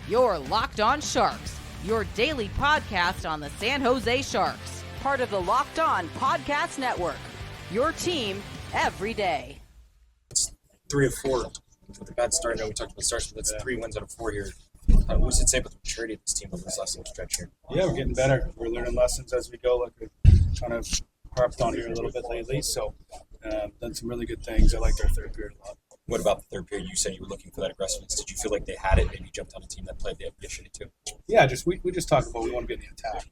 You're Locked On Sharks, your daily podcast on the San Jose Sharks, part of the Locked On Podcast Network, your team every day. It's 3 of 4 with the bad start. I know we talked about starts, but that's 3 wins out of 4 here. What does it say about the maturity of this team over this last little stretch here? Yeah, we're getting better. We're learning lessons as we go, like we've kind of harped on here a little bit lately. So, done some really good things. I liked our third period a lot. What about the third period? You said you were looking for that aggressiveness. Did you feel like they had it? Maybe jumped on a team that played the yesterday too? Yeah, we just talked about we want to get in the attack.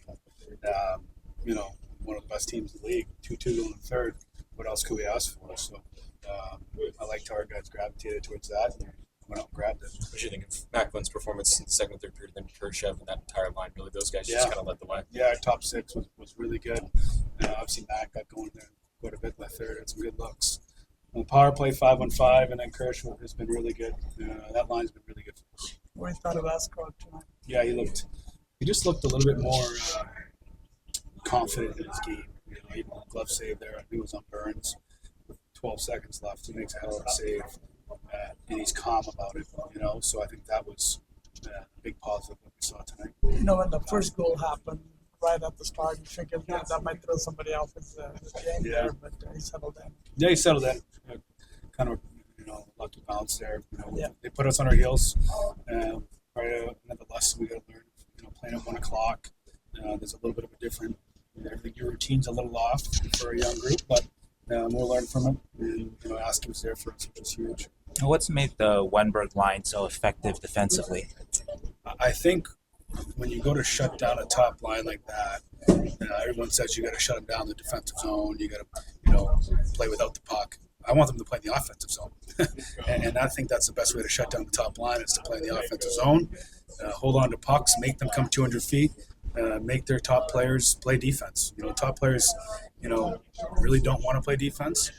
One of the best teams in the league, 2-2 going in the third. What else could we ask for? So I liked how our guys gravitated towards that and went out and grabbed it. What do you think of Macklin's performance in the second and third period, then Kurashev and that entire line? Really, those guys just kind of led the way. Yeah, our top six was really good. Obviously, Mac got going there quite a bit in the third. Had some good looks. On power play 5-on-5, and then Kurashev has been really good. That line's been really good for us. What do you thought of Askarov tonight? Yeah, he just looked a little bit more confident in his game. Even the glove save there, I think it was on Burns. With 12 seconds left, he makes a hell of a save, and he's calm about it. So I think that was a big positive that we saw tonight. When the first goal happened right at the start, you figured that might throw somebody off his game there, but he settled in. Yeah, he settled in. Kind of, lucky bounce there. They put us on our heels. Another lesson we got to learn. Playing at 1 o'clock. There's a little bit of a different. I think your routine's a little off for a young group, but we'll learn from it. And Askim's there for us, which is huge. What's made the Wenberg line so effective defensively? I think when you go to shut down a top line like that, everyone says you got to shut them down in the defensive zone. You got to, play without the puck. I want them to play in the offensive zone, and I think that's the best way to shut down the top line is to play in the offensive zone, hold on to pucks, make them come 200 feet, make their top players play defense. Top players, really don't want to play defense,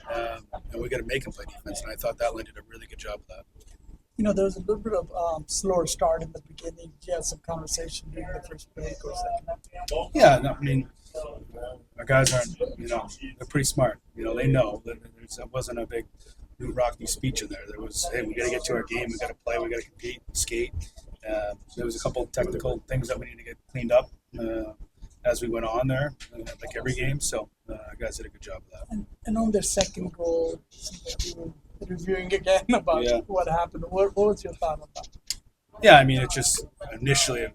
and we got to make them play defense. And I thought that line did a really good job of that. There was a little bit of slower start in the beginning. You had some conversation during the first break or second. Yeah, our guys aren't, they're pretty smart. They know that there wasn't a big new rocky speech in there. There was, hey, we got to get to our game. We got to play. We got to compete, skate. There was a couple of technical things that we need to get cleaned up as we went on there, like every game. So our guys did a good job of that. And on their second goal, you were reviewing again about what happened. What was your thought on that? Yeah, it's just initially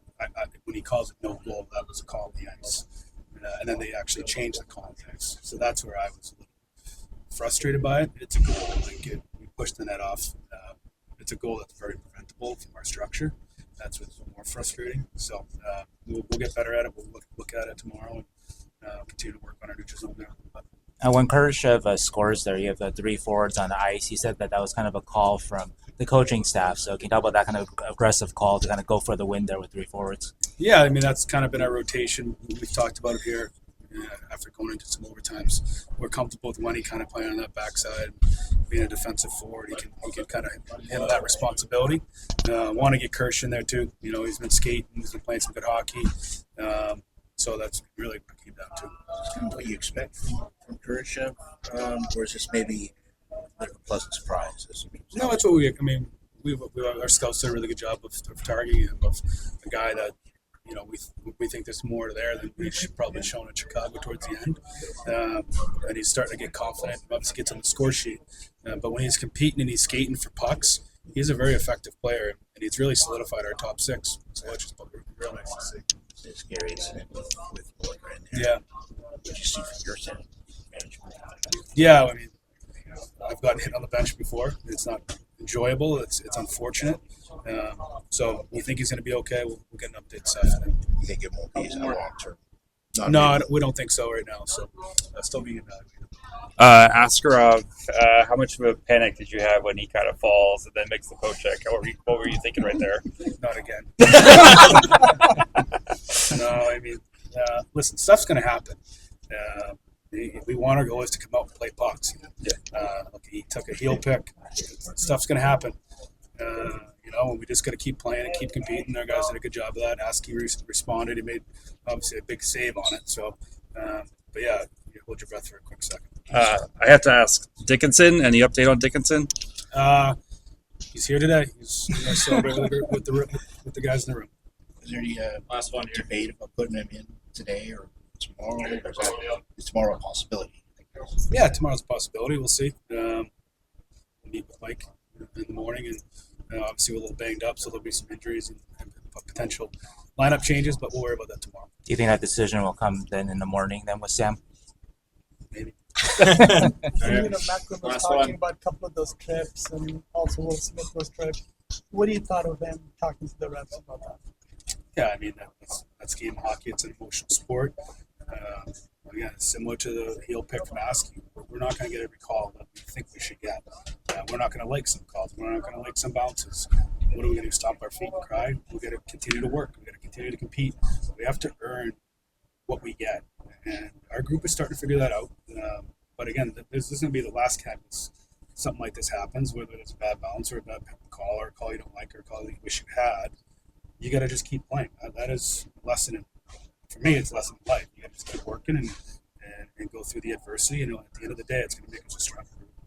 when he calls it no goal, that was a call on the ice. And then they actually changed the call on the ice. So that's where I was a little frustrated by it. It's a goal. We pushed the net off. It's a goal that's very preventable from our structure. That's what's more frustrating. So we'll get better at it. We'll look at it tomorrow and continue to work on our neutral zone there. When Kurashev scores there, you have the 3 forwards on the ice. He said that was kind of a call from the coaching staff. So can you talk about that kind of aggressive call to kind of go for the win there with 3 forwards? Yeah, that's kind of been our rotation. We've talked about it here after going into some overtimes. We're comfortable with Wenny kind of playing on that backside, being a defensive forward. He can kind of handle that responsibility. Want to get Kirsch in there too. He's been skating. He's been playing some good hockey. So that's really what it came down to. Kind of what you expect from Kurashev, or is this maybe like a pleasant surprise? No, that's what our scouts did a really good job of targeting him, of a guy that we think there's more there than we should probably shown in Chicago towards the end. And he's starting to get confident. Obviously gets on the score sheet, but when he's competing and he's skating for pucks, he's a very effective player, and he's really solidified our top 6. So that's just real nice to see. It's scary with Walker in there. Yeah. What did you see from your side? Yeah, I've gotten hit on the bench before. It's not enjoyable. It's unfortunate. So we think he's going to be okay. We'll get an update this afternoon. You think it won't be as long term? No, we don't think so right now. So that's still being evaluated. Askarov, how much of a panic did you have when he kind of falls and then makes the post check? What were you thinking right there? Not again. No, listen, stuff's going to happen. We want our goalies to come out and play pucks. He took a heel pick. Stuff's going to happen. And we just got to keep playing and keep competing. Our guys did a good job of that. Askey responded. He made, obviously, a big save on it. So, but yeah, you hold your breath for a quick second. I have to ask, Dickinson, any update on Dickinson? He's here today. He's going to celebrate with the guys in the room. Is there any Last one here. debate about putting him in today or tomorrow? Or is tomorrow a possibility? Yeah, tomorrow's a possibility. We'll see. We'll meet with Mike in the morning, and obviously we're a little banged up, so there'll be some injuries and potential lineup changes, but we'll worry about that tomorrow. Do you think that decision will come then in the morning then with Sam? Maybe. Macklin was Last talking one. about a couple of those trips, and also Will Smith was tripped. What do you thought of them talking to the refs about that? Yeah, I mean, that's game hockey. It's an emotional sport. Again, it's similar to the heel pick from asking. We're not going to get every call that we think we should get. We're not going to like some calls. We're not going to like some bounces. What are we going to do? Stomp our feet and cry? We've got to continue to work. We've got to continue to compete. We have to earn what we get. And our group is starting to figure that out. But again, this is going to be the last time something like this happens, whether it's a bad bounce or a bad call or a call you don't like or a call that you wish you had. You got to just keep playing. That is a lesson. For me, it's a lesson in life. You got to just keep working and go through the adversity. And at the end of the day, it's going to make us stronger.